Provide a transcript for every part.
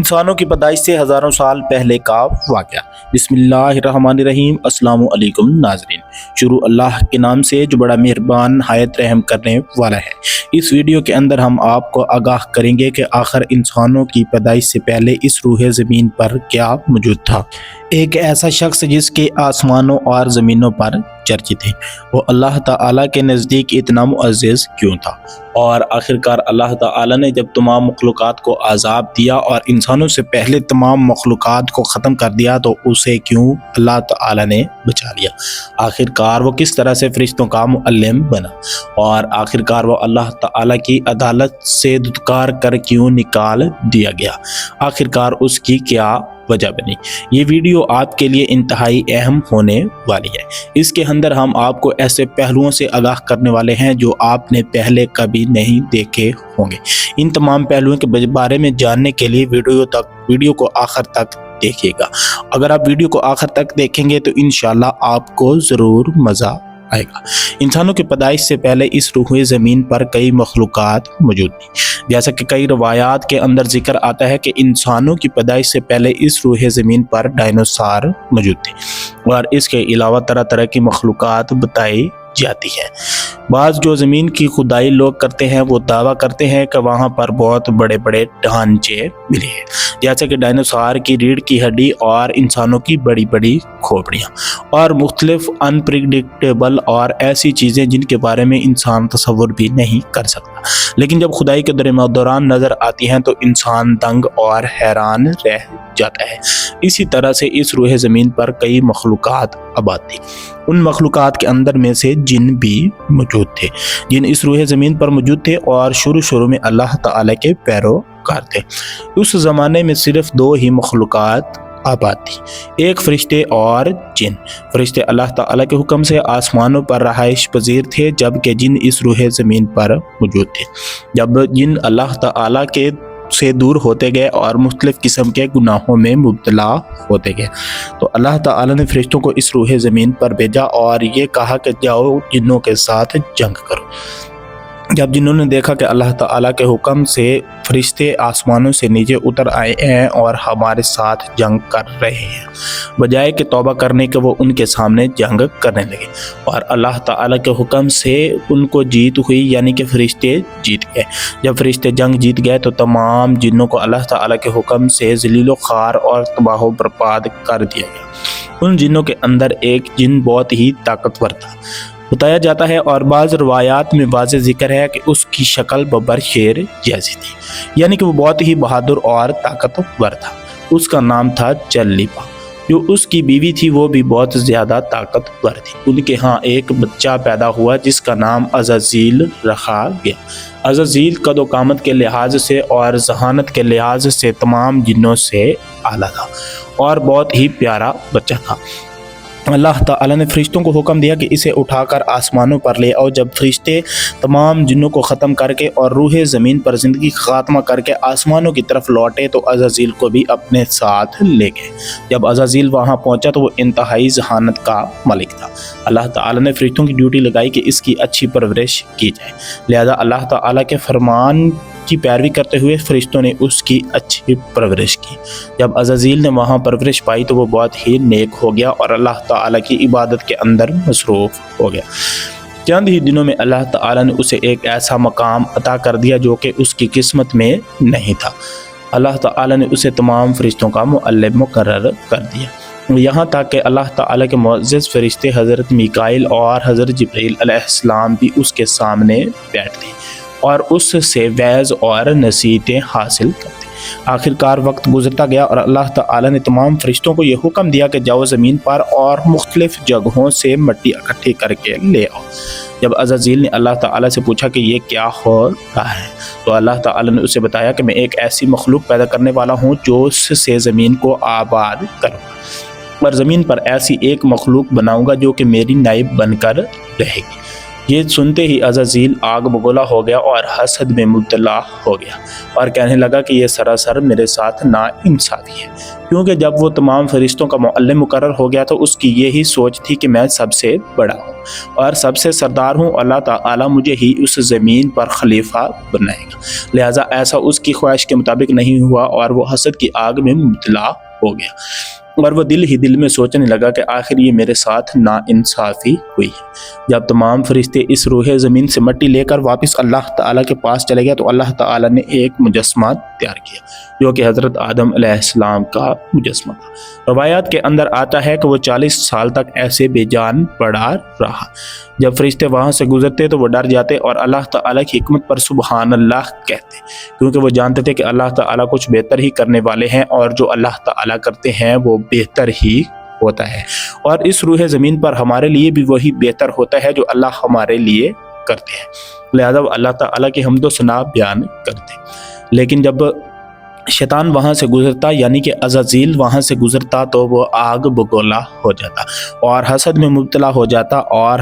انسانوں کی پیدائش سے ہزاروں سال پہلے کا واقعہ۔ بسم اللہ الرحمن الرحیم۔ السلام علیکم ناظرین، شروع اللہ کے نام سے جو بڑا مہربان نہایت رحم کرنے والا ہے۔ اس ویڈیو کے اندر ہم آپ کو آگاہ کریں گے کہ آخر انسانوں کی پیدائش سے پہلے اس روح زمین پر کیا موجود تھا۔ ایک ایسا شخص جس کے آسمانوں اور زمینوں پر چرچے تھے، وہ اللہ تعالیٰ کے نزدیک اتنا معزز کیوں تھا؟ اور آخرکار اللہ تعالیٰ نے جب تمام مخلوقات کو عذاب دیا اور انسانوں سے پہلے تمام مخلوقات کو ختم کر دیا تو اسے کیوں اللہ تعالیٰ نے بچا لیا؟ آخرکار وہ کس طرح سے فرشتوں کا معلم بنا؟ اور آخرکار وہ اللہ تعالیٰ کی عدالت سے دھتکار کر کیوں نکال دیا گیا؟ آخرکار اس کی کیا وجہ بنی؟ یہ ویڈیو آپ کے لیے انتہائی اہم ہونے والی ہے۔ اس کے اندر ہم آپ کو ایسے پہلوؤں سے آگاہ کرنے والے ہیں جو آپ نے پہلے کبھی نہیں دیکھے ہوں گے۔ ان تمام پہلوؤں کے بارے میں جاننے کے لیے ویڈیو کو آخر تک دیکھیے گا۔ اگر آپ ویڈیو کو آخر تک دیکھیں گے تو انشاءاللہ آپ کو ضرور مزہ آئے گا۔ انسانوں کی پیدائش سے پہلے اس روح زمین پر کئی مخلوقات موجود تھیں، جیسا کہ کئی روایات کے اندر ذکر آتا ہے کہ انسانوں کی پیدائش سے پہلے اس روح زمین پر ڈائنوسار موجود تھے، اور اس کے علاوہ طرح طرح کی مخلوقات بتائی جاتی ہے۔ بعض جو زمین کی کھدائی لوگ کرتے ہیں وہ دعویٰ کرتے ہیں کہ وہاں پر بہت بڑے بڑے ڈھانچے ملے ہیں، جیسے کہ ڈائنوسار کی ریڑھ کی ہڈی اور انسانوں کی بڑی بڑی کھوپڑیاں اور مختلف انپریڈکٹیبل اور ایسی چیزیں جن کے بارے میں انسان تصور بھی نہیں کر سکتا، لیکن جب کھدائی کے دوران نظر آتی ہیں تو انسان دنگ اور حیران رہ جاتا ہے۔ اسی طرح سے اس روح زمین پر کئی مخلوقات آباد تھی۔ ان مخلوقات کے اندر میں سے جن بھی موجود تھے، جن اس روح زمین پر موجود تھے اور شروع میں اللہ تعالیٰ کے پیروکار تھے۔ اس زمانے میں صرف دو ہی مخلوقات آباد تھی، ایک فرشتے اور جن۔ فرشتے اللہ تعالیٰ کے حکم سے آسمانوں پر رہائش پذیر تھے، جبکہ جن اس روح زمین پر موجود تھے۔ جب جن اللہ تعالیٰ کے سے دور ہوتے گئے اور مختلف قسم کے گناہوں میں مبتلا ہوتے گئے تو اللہ تعالیٰ نے فرشتوں کو اس روح زمین پر بھیجا اور یہ کہا کہ جاؤ جنوں کے ساتھ جنگ کرو۔ جب جنہوں نے دیکھا کہ اللہ تعالیٰ کے حکم سے فرشتے آسمانوں سے نیچے اتر آئے ہیں اور ہمارے ساتھ جنگ کر رہے ہیں، بجائے کہ توبہ کرنے کے وہ ان کے سامنے جنگ کرنے لگے، اور اللہ تعالیٰ کے حکم سے ان کو جیت ہوئی، یعنی کہ فرشتے جیت گئے۔ جب فرشتے جنگ جیت گئے تو تمام جنوں کو اللہ تعالیٰ کے حکم سے ذلیل و خوار اور تباہ و برباد کر دیا گیا۔ ان جنوں کے اندر ایک جن بہت ہی طاقتور تھا، بتایا جاتا ہے اور بعض روایات میں واضح ذکر ہے کہ اس کی شکل ببر شیر جیسی تھی، یعنی کہ وہ بہت ہی بہادر اور طاقتور تھا۔ اس کا نام تھا چلیپا۔ جو اس کی بیوی تھی وہ بھی بہت زیادہ طاقتور تھی۔ ان کے ہاں ایک بچہ پیدا ہوا جس کا نام عزازیل رکھا گیا۔ عزازیل قد و قامت کے لحاظ سے اور ذہانت کے لحاظ سے تمام جنوں سے اعلیٰ تھا اور بہت ہی پیارا بچہ تھا۔ اللہ تعالیٰ نے فرشتوں کو حکم دیا کہ اسے اٹھا کر آسمانوں پر لے آؤ۔ جب فرشتے تمام جنوں کو ختم کر کے اور روح زمین پر زندگی خاتمہ کر کے آسمانوں کی طرف لوٹے تو عزازیل کو بھی اپنے ساتھ لے گئے۔ جب عزازیل وہاں پہنچا تو وہ انتہائی ذہانت کا مالک تھا۔ اللہ تعالیٰ نے فرشتوں کی ڈیوٹی لگائی کہ اس کی اچھی پرورش کی جائے، لہذا اللہ تعالیٰ کے فرمان کی پیروی کرتے ہوئے فرشتوں نے اس کی اچھی پرورش کی۔ جب عزازیل نے وہاں پرورش پائی تو وہ بہت ہی نیک ہو گیا اور اللہ تعالیٰ کی عبادت کے اندر مصروف ہو گیا۔ چند ہی دنوں میں اللہ تعالیٰ نے اسے ایک ایسا مقام عطا کر دیا جو کہ اس کی قسمت میں نہیں تھا۔ اللہ تعالیٰ نے اسے تمام فرشتوں کا معلم مقرر کر دیا، یہاں تک کہ اللہ تعالیٰ کے معزز فرشتے حضرت میکائیل اور حضرت جبرائیل علیہ السلام بھی اس کے سامنے بیٹھتے اور اس سے وعظ اور نصیحتیں حاصل کرتے۔ آخرکار وقت گزرتا گیا اور اللہ تعالیٰ نے تمام فرشتوں کو یہ حکم دیا کہ جاؤ زمین پر اور مختلف جگہوں سے مٹی اکٹھی کر کے لے آؤ۔ جب عزازیل نے اللہ تعالیٰ سے پوچھا کہ یہ کیا ہو رہا ہے تو اللہ تعالیٰ نے اسے بتایا کہ میں ایک ایسی مخلوق پیدا کرنے والا ہوں جو اس سے زمین کو آباد کروں گا، اور زمین پر ایسی ایک مخلوق بناؤں گا جو کہ میری نائب بن کر رہے گی۔ یہ سنتے ہی عزازیل آگ بگولا ہو گیا اور حسد میں مبتلا ہو گیا اور کہنے لگا کہ یہ سراسر میرے ساتھ ناانصافی ہے، کیونکہ جب وہ تمام فرشتوں کا معلم مقرر ہو گیا تو اس کی یہی سوچ تھی کہ میں سب سے بڑا ہوں اور سب سے سردار ہوں، اللہ تعالیٰ مجھے ہی اس زمین پر خلیفہ بنائے گا، لہٰذا ایسا اس کی خواہش کے مطابق نہیں ہوا اور وہ حسد کی آگ میں مبتلا ہو گیا اور وہ دل ہی دل میں سوچنے لگا کہ آخر یہ میرے ساتھ ناانصافی ہوئی ہے۔ جب تمام فرشتے اس روح زمین سے مٹی لے کر واپس اللہ تعالیٰ کے پاس چلے گئے تو اللہ تعالیٰ نے ایک مجسمہ تیار کیا جو کہ حضرت آدم علیہ السلام کا مجسمہ تھا۔ روایات کے اندر آتا ہے کہ وہ 40 سال تک ایسے بے جان پڑا رہا۔ جب فرشتے وہاں سے گزرتے تو وہ ڈر جاتے اور اللہ تعالیٰ کی حکمت پر سبحان اللہ کہتے، کیونکہ وہ جانتے تھے کہ اللہ تعالیٰ کچھ بہتر ہی کرنے والے ہیں اور جو اللہ تعالیٰ کرتے ہیں وہ بہتر ہی ہوتا ہے، اور اس روح زمین پر ہمارے لیے بھی وہی بہتر ہوتا ہے جو اللہ ہمارے لیے کرتے ہیں، لہذا وہ اللہ تعالیٰ کی حمد و ثنا بیان کرتے۔ لیکن جب شیطان وہاں سے گزرتا یعنی کہ عزازیل وہاں سے گزرتا تو وہ آگ بگولا ہو جاتا اور حسد میں مبتلا ہو جاتا اور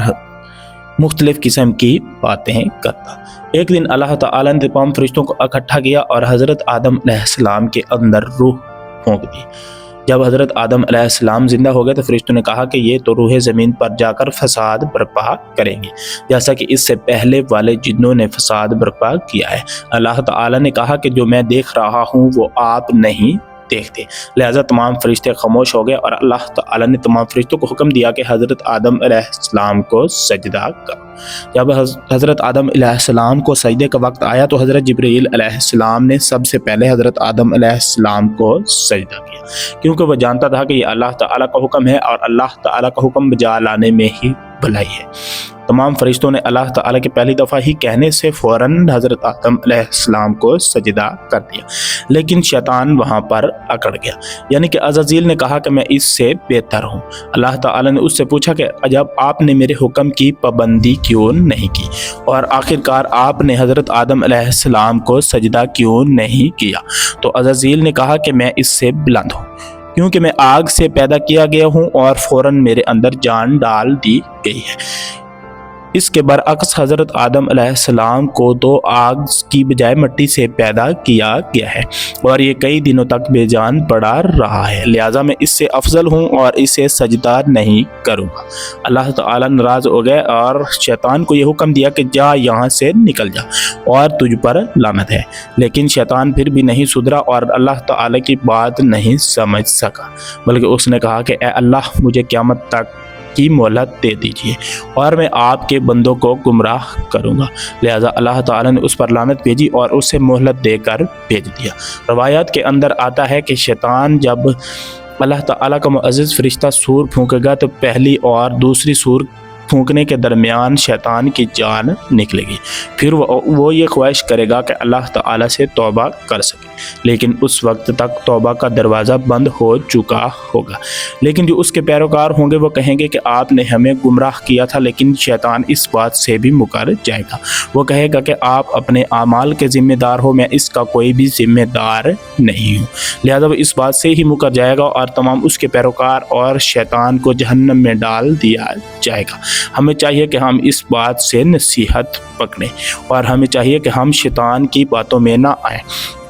مختلف قسم کی باتیں کرتا۔ ایک دن اللہ تعالیٰ نے تمام فرشتوں کو اکٹھا کیا اور حضرت آدم علیہ السلام کے اندر روح پھونک دی۔ جب حضرت آدم علیہ السلام زندہ ہو گئے تو فرشتوں نے کہا کہ یہ تو روح زمین پر جا کر فساد برپا کریں گے جیسا کہ اس سے پہلے والے جنوں نے فساد برپا کیا ہے۔ اللہ تعالیٰ نے کہا کہ جو میں دیکھ رہا ہوں وہ آپ نہیں دیکھتے، لہذا تمام فرشتے خاموش ہو گئے اور اللہ تعالیٰ نے تمام فرشتوں کو حکم دیا کہ حضرت آدم علیہ السلام کو سجدہ کرو۔ جب حضرت آدم علیہ السلام کو سجدے کا وقت آیا تو حضرت جبرائیل علیہ السلام نے سب سے پہلے حضرت آدم علیہ السلام کو سجدہ کیا، کیونکہ وہ جانتا تھا کہ یہ اللہ تعالیٰ کا حکم ہے اور اللہ تعالیٰ کا حکم بجا لانے میں ہی بھلائی ہے۔ تمام فرشتوں نے اللہ تعالیٰ کے پہلی دفعہ ہی کہنے سے فوراً حضرت آدم علیہ السلام کو سجدہ کر دیا، لیکن شیطان وہاں پر اکڑ گیا، یعنی کہ عزازیل نے کہا کہ میں اس سے بہتر ہوں۔ اللہ تعالیٰ نے اس سے پوچھا کہ جب آپ نے میرے حکم کی پابندی کیوں نہیں کی اور آخرکار آپ نے حضرت آدم علیہ السلام کو سجدہ کیوں نہیں کیا؟ تو عزازیل نے کہا کہ میں اس سے بلند ہوں کیونکہ میں آگ سے پیدا کیا گیا ہوں اور فوراً میرے اندر جان ڈال دی گئی ہے۔ اس کے برعکس حضرت آدم علیہ السلام کو تو آگ کی بجائے مٹی سے پیدا کیا گیا ہے اور یہ کئی دنوں تک بے جان پڑا رہا ہے، لہٰذا میں اس سے افضل ہوں اور اسے سجدہ نہیں کروں گا۔ اللہ تعالیٰ ناراض ہو گئے اور شیطان کو یہ حکم دیا کہ جا یہاں سے نکل جا اور تجھ پر لعنت ہے، لیکن شیطان پھر بھی نہیں سدھرا اور اللہ تعالیٰ کی بات نہیں سمجھ سکا، بلکہ اس نے کہا کہ اے اللہ مجھے قیامت تک کی مہلت دے دیجیے اور میں آپ کے بندوں کو گمراہ کروں گا، لہذا اللہ تعالیٰ نے اس پر لعنت بھیجی اور اسے مہلت دے کر بھیج دیا۔ روایات کے اندر آتا ہے کہ شیطان جب اللہ تعالیٰ کا معزز فرشتہ سور پھونکے گا تو پہلی اور دوسری سور پھونکنے کے درمیان شیطان کی جان نکلے گی، پھر وہ یہ خواہش کرے گا کہ اللہ تعالیٰ سے توبہ کر سکے، لیکن اس وقت تک توبہ کا دروازہ بند ہو چکا ہوگا۔ لیکن جو اس کے پیروکار ہوں گے وہ کہیں گے کہ آپ نے ہمیں گمراہ کیا تھا، لیکن شیطان اس بات سے بھی مکر جائے گا، وہ کہے گا کہ آپ اپنے اعمال کے ذمہ دار ہو، میں اس کا کوئی بھی ذمہ دار نہیں ہوں، لہذا وہ اس بات سے ہی مکر جائے گا اور تمام اس کے پیروکار اور شیطان کو جہنم میں ڈال دیا جائے گا۔ ہمیں چاہیے کہ ہم اس بات سے نصیحت پکڑیں اور ہمیں چاہیے کہ ہم شیطان کی باتوں میں نہ آئیں،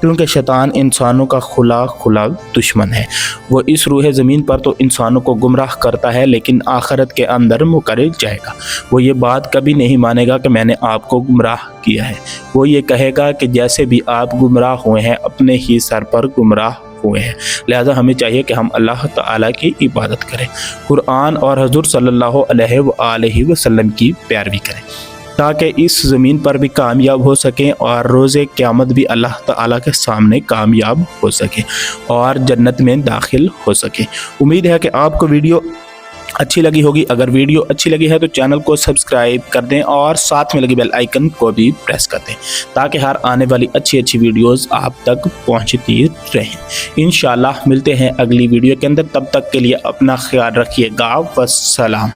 کیونکہ شیطان انسانوں کا کھلا دشمن ہے۔ وہ اس روح زمین پر تو انسانوں کو گمراہ کرتا ہے، لیکن آخرت کے اندر مکر جائے گا۔ وہ یہ بات کبھی نہیں مانے گا کہ میں نے آپ کو گمراہ کیا ہے، وہ یہ کہے گا کہ جیسے بھی آپ گمراہ ہوئے ہیں اپنے ہی سر پر گمراہ ہوئے ہیں، لہذا ہمیں چاہیے کہ ہم اللہ تعالیٰ کی عبادت کریں، قرآن اور حضور صلی اللہ علیہ وآلہ وسلم کی پیروی کریں تاکہ اس زمین پر بھی کامیاب ہو سکیں اور روز قیامت بھی اللہ تعالیٰ کے سامنے کامیاب ہو سکیں اور جنت میں داخل ہو سکیں۔ امید ہے کہ آپ کو ویڈیو اچھی لگی ہوگی۔ اگر ویڈیو اچھی لگی ہے تو چینل کو سبسکرائب کر دیں اور ساتھ میں لگی بیل آئیکن کو بھی پریس کر دیں تاکہ ہر آنے والی اچھی ویڈیوز آپ تک پہنچتی رہیں۔ انشاءاللہ ملتے ہیں اگلی ویڈیو کے اندر، تب تک کے لیے اپنا خیال رکھیے گا۔ والسلام۔